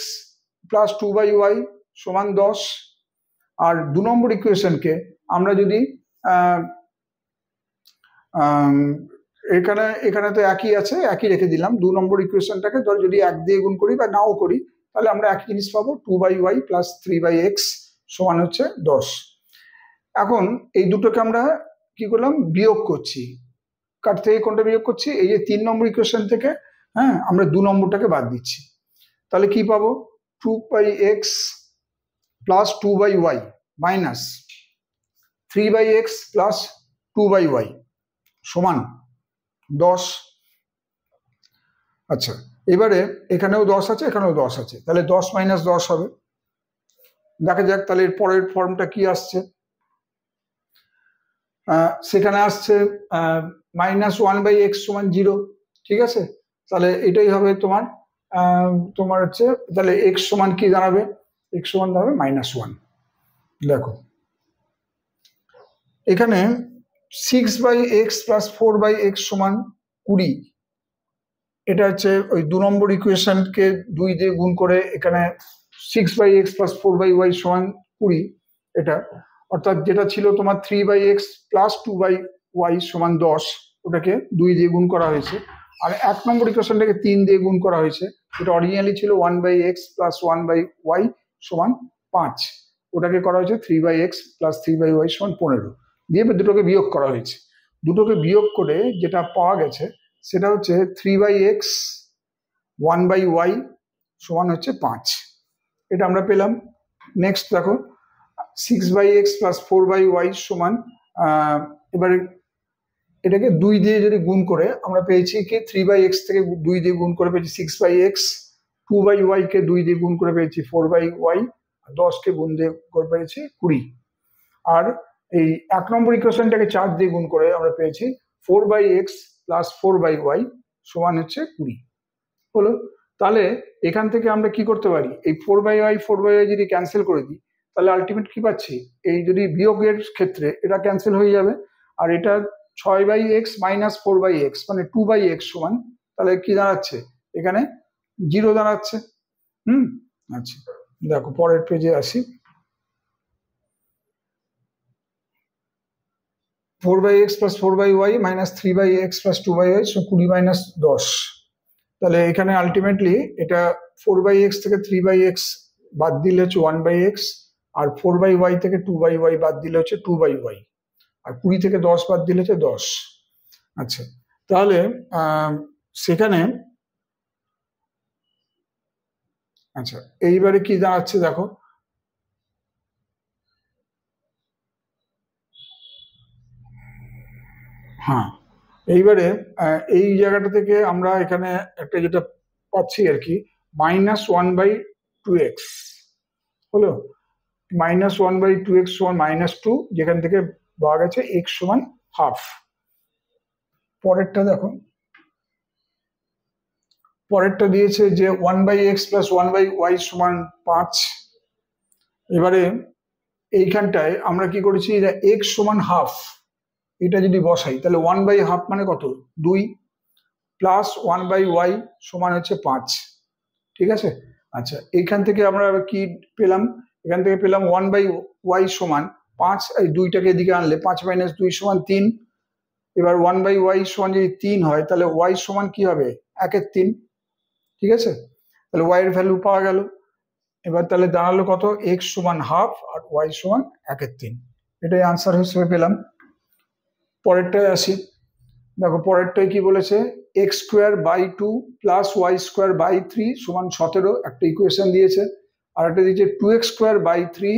প্লাস 2/y সমান 10। আর 2 নম্বর ইকুয়েশনকে আমরা যদি এখানে তো একই আছে, একই রেখে দিলাম। 2 নম্বর ইকুয়েশনটাকে যদি 1 দিয়ে গুণ করি বা নাও করি তাহলে আমরা একই জিনিস পাবো, 2/y প্লাস 3/x সমান হচ্ছে 10। এখন এই দুটোকে আমরা কি করলাম বিয়োগ করছি। কার থেকে কোনটা বিয়োগ করছি? এই যে 3 নম্বর ইকুয়েশন থেকে, হ্যাঁ, আমরা 2 নম্বরটাকে বাদ দিচ্ছি। তাহলে কি পাবো 2/x plus 2/y minus 3/x plus 2/y সমান 10। আচ্ছা, এবারে এখানেও 10 আছে, এখানেও 10 আছে, তাহলে 10 মাইনাস 10 হবে। দেখা যাক তাহলে এর পরের ফর্মটা কি আসছে। সেখানে আসছে -1/x সমান 0। ঠিক আছে, তাহলে এটাই হবে তোমার হচ্ছে, তাহলে x সমান কি দাঁড়াবে? x সমান দাঁড়াবে -1। দেখো এখানে 6/x প্লাস 4/x সমান 20। এটা হচ্ছে ওই 2 নম্বর ইকুয়েশনকে 2 দিয়ে গুণ করে এখানে 6/x প্লাস 4/y সমান 20, এটা অর্থাৎ যেটা ছিল তোমার 3/x প্লাস 2/y সমান 10, ওটাকে 2 দিয়ে গুণ করা হয়েছে। আর 1 নম্বর ইকুয়েশনটাকে 3 দিয়ে গুণ করা হয়েছে, যেটা অরিজিনালি ছিল 1/x প্লাস 1/y সমান 5, ওটাকে করা হয়েছে 3/x প্লাস 3/y সমান 15 দিয়ে দুটোকে বিয়োগ করা হয়েছে। দুটোকে বিয়োগ করে যেটা পাওয়া গেছে সেটা হচ্ছে 3/x 1/y সমান হচ্ছে 5, এটা আমরা পেলাম। নেক্সট দেখো 6/x প্লাস 4/y সমান, এবারে এটাকে 2 দিয়ে যদি গুণ করে আমরা পেয়েছি কি 3/x থেকে 2 দিয়ে গুণ করে পেয়েছি 6/x, 2/y কে 2 দিয়ে গুণ করে পেয়েছি 4/y, 10 কে গুণ দিয়ে করে পেয়েছি 20। আর এই 1 নম্বর ইকুয়েশনটাকে 4 দিয়ে গুণ করে আমরা পেয়েছি 4/x প্লাস 4/y সমান হচ্ছে 20 হলো। তাহলে এখান থেকে আমরা কি করতে পারি, এই 4/y যদি ক্যান্সেল করে দিই তাহলে আলটিমেট কি পাচ্ছি, এই যদি বিয়োগের ক্ষেত্রে এটা ক্যান্সেল হয়ে যাবে, আর এটা 6/x মাইনাস 4/x মানে 2/x সমান, তাহলে কি দাঁড়াচ্ছে এখানে 0 দাঁড়াচ্ছে। আচ্ছা দেখো পরের পেজে আসি। 4/x plus 4/y minus 3/x plus 2/y 20 minus 10। তাহলে এখানে আলটিমেটলি এটা 4/x থেকে 3/x বাদ দিলে হচ্ছে 1/x, আর 4/y থেকে 2/y বাদ দিলে হচ্ছে 2/y, আর 20 থেকে 10 বাদ দিলে হচ্ছে 10। আচ্ছা, তাহলে সেখানে আচ্ছা এইবারে কি দাঁড়াচ্ছে দেখো, হ্যাঁ এইবারে এই জায়গাটা থেকে আমরা এখানে একটা যেটা পাচ্ছি আর কি -1/2x হলো, -1/2x সমান -2, যেখান থেকে পাওয়া গেছে x সমান হাফ। পরেরটা দেখো, পরেরটা দিয়েছে যে 1/x প্লাস 1/y সমান 5। এবারে এইখানটায় আমরা কি করেছি, x সমান হাফ এটা যদি বসাই তাহলে 1/2 মানে কত 2 প্লাস 1/y সমান হচ্ছে 5। ঠিক আছে, আচ্ছা এইখান থেকে আমরা কি পেলাম, এখান থেকে পেলাম 1/y সমান 5, এই 2টাকে এদিকে আনলে 5 মাইনাস 2 সমান 3। এবার 1/y সমান যদি 3 হয় তাহলে y সমান কি হবে 1/3। ঠিক আছে, তাহলে y এর ভ্যালু পাওয়া গেল। এবার তাহলে দাঁড়ালো কত, x সমান হাফ আর y সমান 1/3, এটাই আনসার হিসেবে পেলাম। পরেরটায় আসি, দেখো পরেরটায় কি বলেছে, x²/2 প্লাস y²/3 সমান 17, একটা ইকুয়েশন দিয়েছে। আর একটা দিয়েছে 2x²/3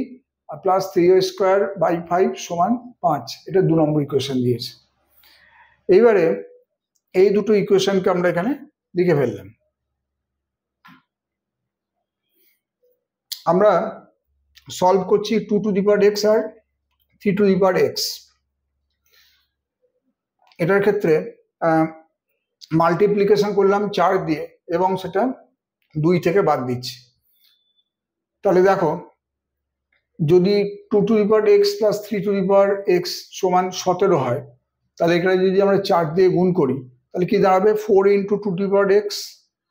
প্লাস 3y²/5 সমান 5, এটা 2 নম্বর ইকুয়েশন দিয়েছে। এইবারে এই দুটো ইকুয়েশনকে আমরা এখানে লিখে ফেললাম। আমরা সলভ করছি 2⁴x আর 3⁴x। এটার ক্ষেত্রে মাল্টিপ্লিকেশন করলাম 4 দিয়ে এবং সেটা 2 থেকে বাদ দিচ্ছি। তাহলে দেখো যদি 2 to the power X plus 3 to the power x সমান 17 হয়, তাহলে এখানে যদি আমরা 4 দিয়ে গুণ করি তাহলে কি দাঁড়াবে 4 into 2 to the power X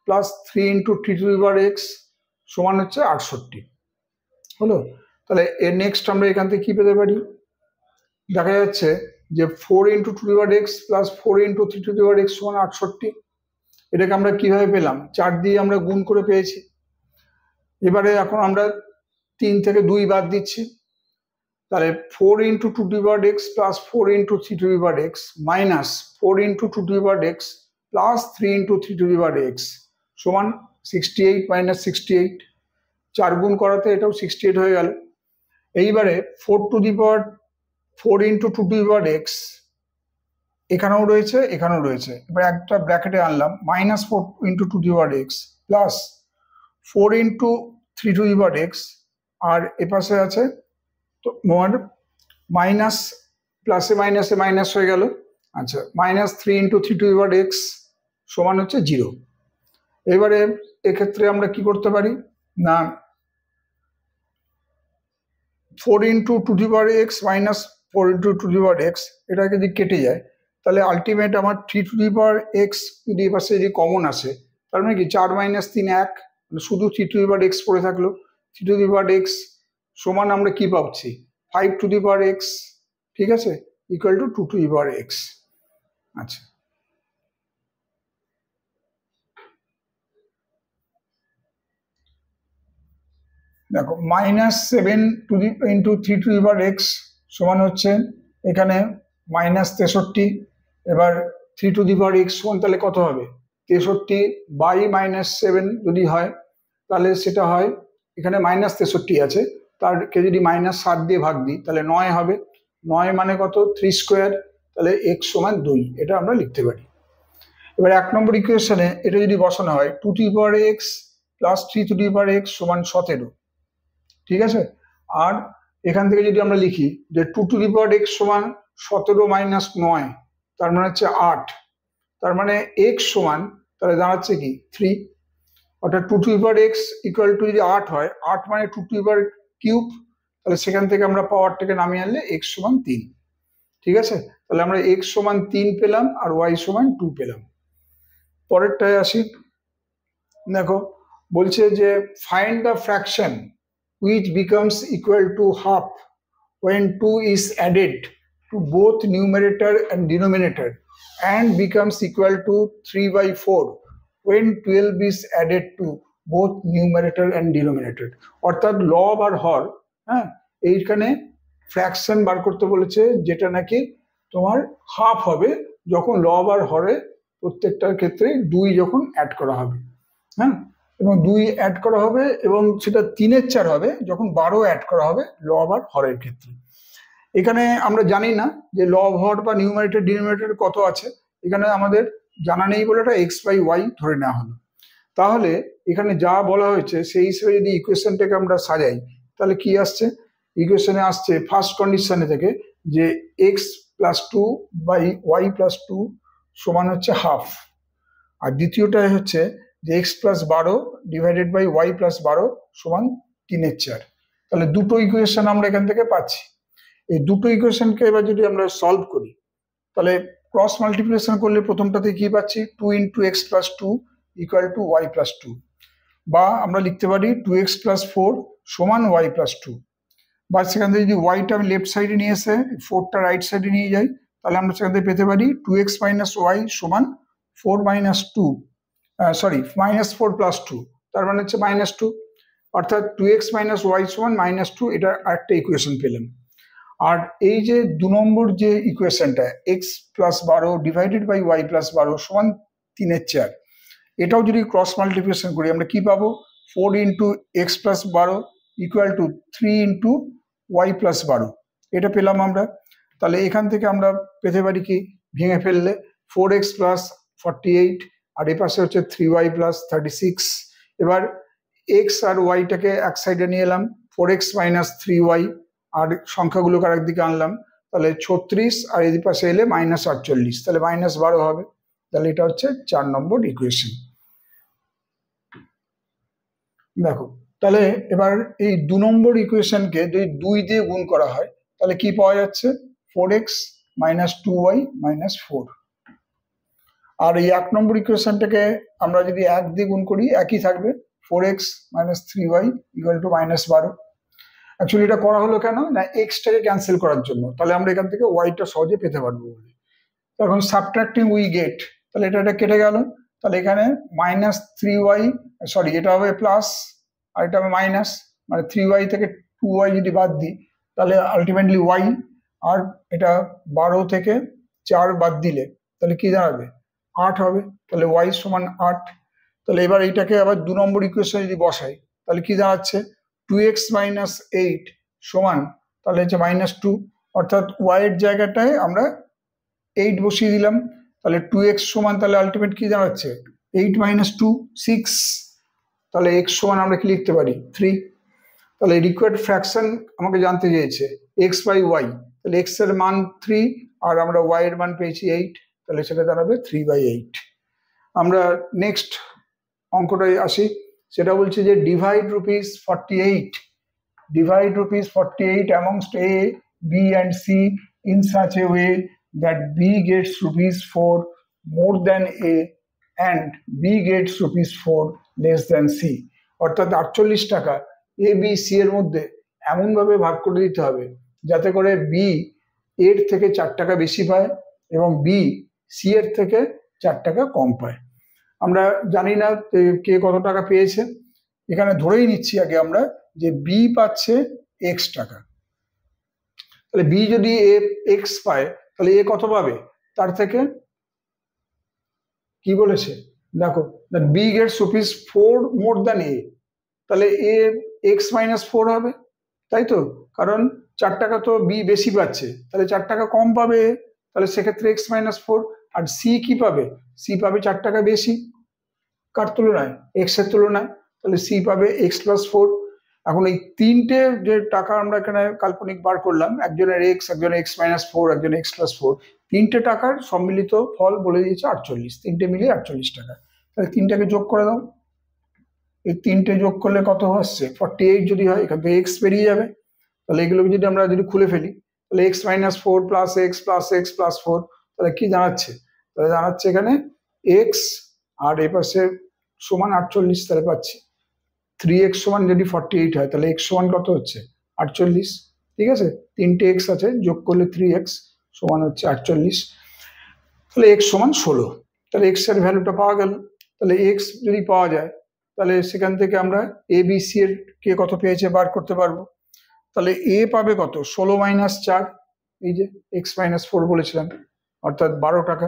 plus 3 into 3 to the power x সমান হচ্ছে 68 হলো। তাহলে এর নেক্সট আমরা এখান থেকে কি পেতে পারি, দেখা যাচ্ছে যে 4 into 2 to the power X plus 4 into 3 to the power x সমান 68। এটাকে আমরা কিভাবে পেলাম, 4 দিয়ে আমরা গুণ করে পেয়েছি। এবারে এখন আমরা 3 থেকে 2 বাদ দিচ্ছি, তাহলে 4 into 2 to the power X plus 4 into 3 to the power x minus 4 into 2 to the power X plus 3 into 3 to the power x সমান 68 মাইনাস 68। 4 গুণ করাতে এটাও 68 হয়ে গেল। এইবারে 4 to the power 4 into 2 to the power X এখানেও রয়েছে এখানেও রয়েছে, এবার একটা ব্র্যাকেটে আনলাম minus 4 into 2 to the power X plus 4 into 3 to the power X, আর এপাশে আছে তো মাইনাস প্লাসে মাইনাসে মাইনাস হয়ে গেল। আচ্ছা, minus 3 into 3 to the power x সমান হচ্ছে 0। এবারে এক্ষেত্রে আমরা কি করতে পারি না 4 into 2 to the power x minus 4 into 2 to the power x এটাকে যদি কেটে যায় তাহলে আলটিমেট আমার 3 টু দি পাওয়ার এক্স যদি এপাশে যদি কমন আসে তার মানে কি 4 মাইনাস 3 1, শুধু 3 টু দি পাওয়ার এক্স পড়ে থাকলো। 3 টু দি পাওয়ার এক্স সমান আমরা কি পাচ্ছি 5 টু দি পাওয়ার এক্স, ঠিক আছে, equal to 2 to the power x. আচ্ছা, দেখো minus 7 to the into 3 to the power x সমান হচ্ছে এখানে মাইনাস 63। এবার 3 টু দি পাওয়ার এক্স সমান তাহলে কত হবে 63 বাই মাইনাস 7 যদি হয় তাহলে সেটা হয় এখানে মাইনাস 63 আছে, তারকে যদি মাইনাস 7 দিয়ে ভাগ দিই তাহলে 9 হবে। 9 মানে কত 3 স্কোয়ার, তাহলে এক্স সমান 2, এটা আমরা লিখতে পারি। এবার 1 নম্বর ইকুয়েশনে এটা যদি বসানো হয় 2 to the power X plus 3 to the power x সমান 17, ঠিক আছে। আর এখান থেকে যদি আমরা লিখি যে 2 টু দি পাওয়ার এক্স সমান 17 মাইনাস 9 তার মানে হচ্ছে 8, তার মানে এক্স সমান তাহলে দাঁড়াচ্ছে কি 3, অর্থাৎ 2 to the power x equal two যদি 8 হয় 8 মানে 2 টু দি পাওয়ার কিউব, তাহলে সেখান থেকে আমরা পাওয়ারটাকে নামিয়ে আনলে এক্স সমান 3, ঠিক আছে। তাহলে আমরা এক্স সমান 3 পেলাম আর ওয়াই সমান 2 পেলাম। পরেরটায় আসি, দেখো বলছে যে find the fraction which becomes equal to half when 2 is added to both numerator and denominator and becomes equal to 3/4 when 12 is added to both numerator and denominator। অর্থাৎ লব আর হর, হ্যাঁ, এইখানে ফ্র্যাকশন বার করতে বলেছে যেটা নাকি তোমার হাফ হবে যখন লব আর হরে প্রত্যেকটার ক্ষেত্রে 2 যখন অ্যাড করা হবে, হ্যাঁ, এবং 2 অ্যাড করা হবে এবং সেটা 3-এর 4 হবে যখন 12 অ্যাড করা হবে লব আর হরের ক্ষেত্রে। এখানে আমরা জানি না যে লব হর বা নিউমারেটর ডিনোমিনেটর কত আছে, এখানে আমাদের জানা নেই বলে এটা এক্স বাই ওয়াই ধরে নেওয়া হলো। তাহলে এখানে যা বলা হয়েছে সেই হিসেবে যদি ইকুয়েশনটাকে আমরা সাজাই তাহলে কি আসছে, ইকুয়েশনে আসছে ফার্স্ট কন্ডিশনে থেকে যে x plus 2 by Y plus 2 সমান হচ্ছে হাফ, আর দ্বিতীয়টায় হচ্ছে যে x plus 12 divided by Y plus 12 সমান 3-এর 4। তাহলে দুটো ইকুয়েশন আমরা এখান থেকে পাচ্ছি। এই দুটো ইকুয়েশনকে এবার যদি আমরা সলভ করি তাহলে ক্রস মাল্টিপ্লিকেশন করলে প্রথমটাতে কি পাচ্ছি 2 into x plus 2 equal to y plus 2, বা আমরা লিখতে পারি 2x প্লাস 4 সমান ওয়াই প্লাস 2, বা সেখান থেকে যদি ওয়াইটা আমি লেফট সাইডে নিয়ে এসে 4টা রাইট সাইডে নিয়ে যাই তাহলে আমরা সেখান থেকে পেতে পারি 2x মাইনাস ওয়াই সমান 4 মাইনাস 2, সরি মাইনাস 4 প্লাস 2, তার মানে হচ্ছে মাইনাস 2, অর্থাৎ 2x মাইনাস ওয়াই সমান মাইনাস 2, এটা একটা ইকুয়েশন পেলাম। আর এই যে 2 নম্বর যে ইকুয়েশনটা X plus 12 divided by Y plus 12 সমান 3-এর 4, এটাও যদি ক্রস মাল্টিপ্লিকেশন করি আমরা কি পাবো 4 into x plus 12 equal to 3 into y plus 12, এটা পেলাম আমরা। তাহলে এখান থেকে আমরা পেতে পারি কি ভেঙে ফেললে 4x প্লাস 48 আর এ পাশে হচ্ছে 3y প্লাস 36। এবার এক্স আর ওয়াইটাকে এক সাইডে নিয়ে এলাম 4x মাইনাস 3y আর সংখ্যাগুলোকে আরেক দিকে আনলাম, তাহলে 36 আর এই পাশে এলে মাইনাস 48, তাহলে মাইনাস 12 হবে। তাহলে এটা হচ্ছে 4 নম্বর ইকুয়েশন। দেখো তাহলে এবার এই 2 নম্বর ইকুয়েশনকে যদি 2 দিয়ে গুণ করা হয় তাহলে কি পাওয়া যাচ্ছে, 4x - 2y - 4। আর এই 1 নম্বর ইকুয়েশনটাকে আমরা যদি 1 দিয়ে গুণ করি একই থাকবে, 4x - 3y = -12। অ্যাকচুয়ালি এটা করা হলো কেন না, এক্সটাকে ক্যান্সেল করার জন্য, তাহলে আমরা এখান থেকে ওয়াইটা সহজে পেতে পারবো বলে। তখন সাবট্রাক্টিং উই গেট, তাহলে এটা কেটে গেল, তাহলে এখানে -3y, সরি এটা হবে প্লাস আর এটা হবে মাইনাস, মানে 3y থেকে 2y যদি বাদ দিই তাহলে আলটিমেটলি y, আর এটা 12 থেকে 4 বাদ দিলে তাহলে কি দাঁড়াবে, 8 হবে, তাহলে y = 8। তাহলে এবার এইটাকে আবার 2 নম্বর ইকুয়েশনে যদি বসাই তাহলে কি দাঁড়াচ্ছে, 2x - 8 সমান তাহলে হচ্ছে -2, অর্থাৎ y এর জায়গাটায় আমরা 8 বসিয়ে দিলাম, তাহলে 2x সমান তাহলে আলটিমেট কি দাঁড়াচ্ছে, 8 - 2 6, তাহলে x সমান আমরা কি লিখতে পারি, 3। তাহলে রিকোয়ার্ড ফ্র্যাকশন আমাকে জানতে চেয়েছে x/y, তাহলে x এর মান 3 আর আমরা y এর মান পেয়েছি 8, তাহলে সেটা দাঁড়াবে 3/8। আমরা নেক্সট অঙ্কটায় আসি, সেটা বলছে যে divide ₹48 amongst A, B and C in such a way that B gets ₹4 more than A and B gets ₹4 less than C। অর্থাৎ 48 টাকা A, B, C এর মধ্যে এমনভাবে ভাগ করে দিতে হবে যাতে করে B এর থেকে 4 টাকা বেশি পায় এবং B C এর থেকে 4 টাকা কম পায়। আমরা জানি না কে কত টাকা পেয়েছে, এখানে ধরেই নিচ্ছি আগে আমরা যে B পাচ্ছে x টাকা, তাহলে B যদি x পায় তাহলে A কত পাবে, তার থেকে কি বলেছে দেখো, B gets ₹4 more than A, তাহলে A x - 4 হবে, তাই তো, কারণ 4 টাকা তো B বেশি পাচ্ছে, তাহলে 4 টাকা কম পাবে, তাহলে সেক্ষেত্রে x - 4। আর C কি পাবে, C পাবে 4 টাকা বেশি, কার তুলনায়, x এর তুলনায়, তাহলে C পাবে x + 4। এখন এই তিনটে যে টাকা আমরা এখানে কাল্পনিক বার করলাম, একজনের x, একজনের x - 4, একজনের x + 4, তিনটে টাকার সম্মিলিত ফল বলে দিয়েছে 48, তিনটে মিলিয়ে 48 টাকা। তাহলে তিনটাকে যোগ করে দাও, এই তিনটে যোগ করলে কত হচ্ছে, 48 যদি হয় এখান থেকে x বেরিয়ে যাবে, তাহলে এগুলোকে যদি আমরা খুলে ফেলি তাহলে x - 4 + x + x + 4, তাহলে কি দাঁড়াচ্ছে, তাহলে দাঁড়াচ্ছে এখানে x আর এ পাশে সমান 48, তাহলে পাচ্ছি 3x সমান যদি 48 হয় তাহলে x সমান কত হচ্ছে, 48, ঠিক আছে, তিনটে x আছে, যোগ করলে 3x সমান হচ্ছে 48, তাহলে x সমান 16। তাহলে x এর ভ্যালুটা পাওয়া গেল। তাহলে x যদি পাওয়া যায় তাহলে সেখান থেকে আমরা a b c এর কে কত পেয়েছে বার করতে পারবো। তাহলে a পাবে কত, 16 - 4, এই যে x - 4 বলেছিলাম, অর্থাৎ 12 টাকা।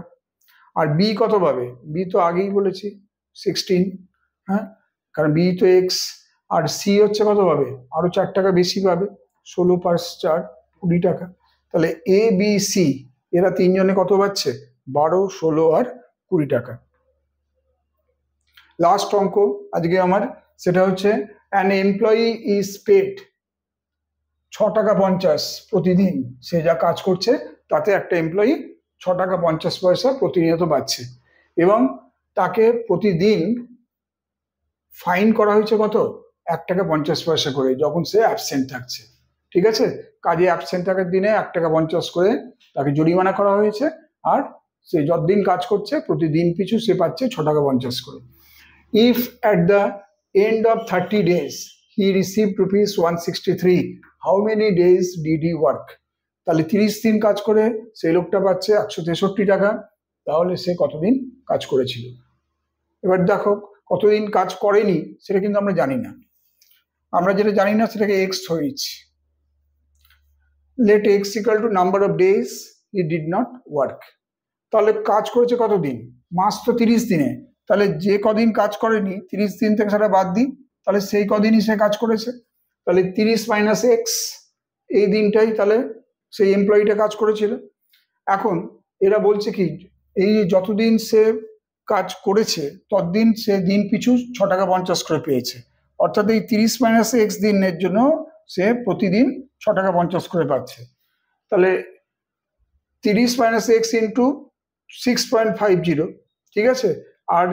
আর b কত পাবে, b তো আগেই বলেছি 16, হ্যাঁ, কারণ b তো x। আর c হচ্ছে কত পাবে, আরো 4 টাকা বেশি পাবে, 16 + 4 20 টাকা। তাহলে a b c এরা তিনজনে কত পাচ্ছে, 12, 16 আর 20 টাকা। লাস্ট অঙ্ক আজকে আমার, সেটা হচ্ছে an employee is paid 6 টাকা 50 প্রতিদিন, সে যা কাজ করছে তাতে একটা এমপ্লয়ি 6 টাকা 50 পয়সা প্রতিনিয়ত পাচ্ছে, এবং তাকে প্রতিদিন ফাইন করা হয়েছে কত, 1 টাকা 50 পয়সা করে যখন সে অ্যাবসেন্ট থাকছে, ঠিক আছে, কাজে অ্যাবসেন্ট থাকার দিনে 1 টাকা 50 করে তাকে জরিমানা করা হয়েছে, আর সে যতদিন কাজ করছে প্রতিদিন পিছু সে পাচ্ছে 6 টাকা 50 করে। If at the end of 30 days he received ₹163, how many days did he work? তাহলে 30 দিন কাজ করে সেই লোকটা পাচ্ছে 163 টাকা, তাহলে সে কতদিন কাজ করেছিল। এবার দেখো কতদিন কাজ করেনি সেটা কিন্তু আমরা জানি না, আমরা যেটা জানি না সেটাকে x ধরেছি। let x = number of days he did not work, তাহলে কাজ করেছে কতদিন, মাস তো 30 দিনে, তাহলে যে কদিন কাজ করেনি 30 দিন থেকে সেটা বাদ দিই, তাহলে সেই কদিনই সে কাজ করেছে, তাহলে 30 - x এই দিনটাই তাহলে সেই এমপ্লয়িটা কাজ করেছিল। এখন এরা বলছে কি, এই যতদিন সে কাজ করেছে ততদিন সে দিন পিছু 6 টাকা 50 করে পেয়েছে, অর্থাৎ এই 30 - x দিনের জন্য সে প্রতিদিন 6 টাকা 50 করে পাচ্ছে। তাহলে 30 - x × 6.50 ঠিক আছে, আর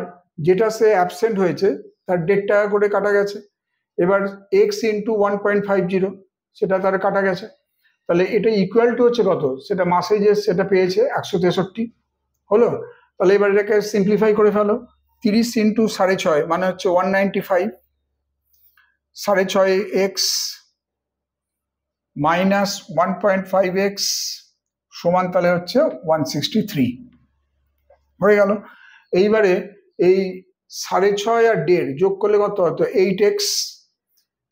যেটা সে অ্যাবসেন্ট হয়েছে তার 1.5 টাকা করে কাটা গেছে। এবার এক্স ইন্টু 1.50 সেটা তার কাটা গেছে, তাহলে এটা ইকুয়াল টু হচ্ছে কত, সেটা মাসে যে সেটা পেয়েছে 163 হলো। তাহলে এবার এটাকে সিম্পলিফাই করে ফেলো, 30 ইন্টু 6.5 মানে হচ্ছে 195, 6.5 এক্স মাইনাস 1.5 এক্স সমান তাহলে হচ্ছে 163 হয়ে গেল। এইবারে এই 6.5 আর 1.5 যোগ করলে কত হতো 8x,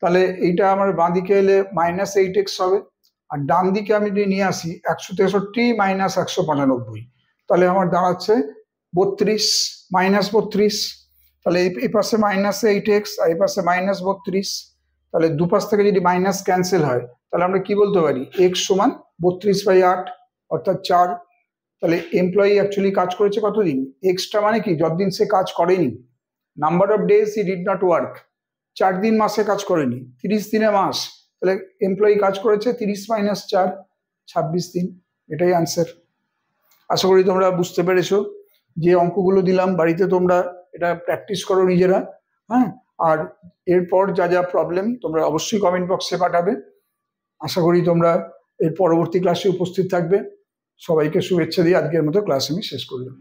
তাহলে এইটা আমার বাঁ দিকে এলে মাইনাস 8x হবে, আর ডান দিকে আমি যদি নিয়ে আসি 163 মাইনাস 195, তাহলে আমার দাঁড়াচ্ছে 32 মাইনাস 32, তাহলে এই পাশে মাইনাস 8x আর এই পাশে মাইনাস 32, তাহলে দুপাশ থেকে যদি মাইনাস ক্যান্সেল হয় তাহলে আমরা কি বলতে পারি x সমান 32/8 অর্থাৎ 4। তাহলে এমপ্লয়ি অ্যাকচুয়ালি কাজ করেছে কতদিন, এক্সট্রা মানে কি যতদিন সে কাজ করেনি, number of days he did not work, 4 দিন মাসে কাজ করেনি, 30 দিনে মাস, তাহলে এমপ্লয়ি কাজ করেছে 30 মাইনাস 4 26 দিন, এটাই আনসার। আশা করি তোমরা বুঝতে পেরেছো। যে অঙ্কগুলো দিলাম বাড়িতে তোমরা এটা প্র্যাকটিস করো নিজেরা, হ্যাঁ, আর এরপর যা যা প্রবলেম তোমরা অবশ্যই কমেন্ট বক্সে পাঠাবে। আশা করি তোমরা এর পরবর্তী ক্লাসে উপস্থিত থাকবে। সবাইকে শুভেচ্ছা দিয়ে আজকের মতো ক্লাস আমি শেষ করলাম।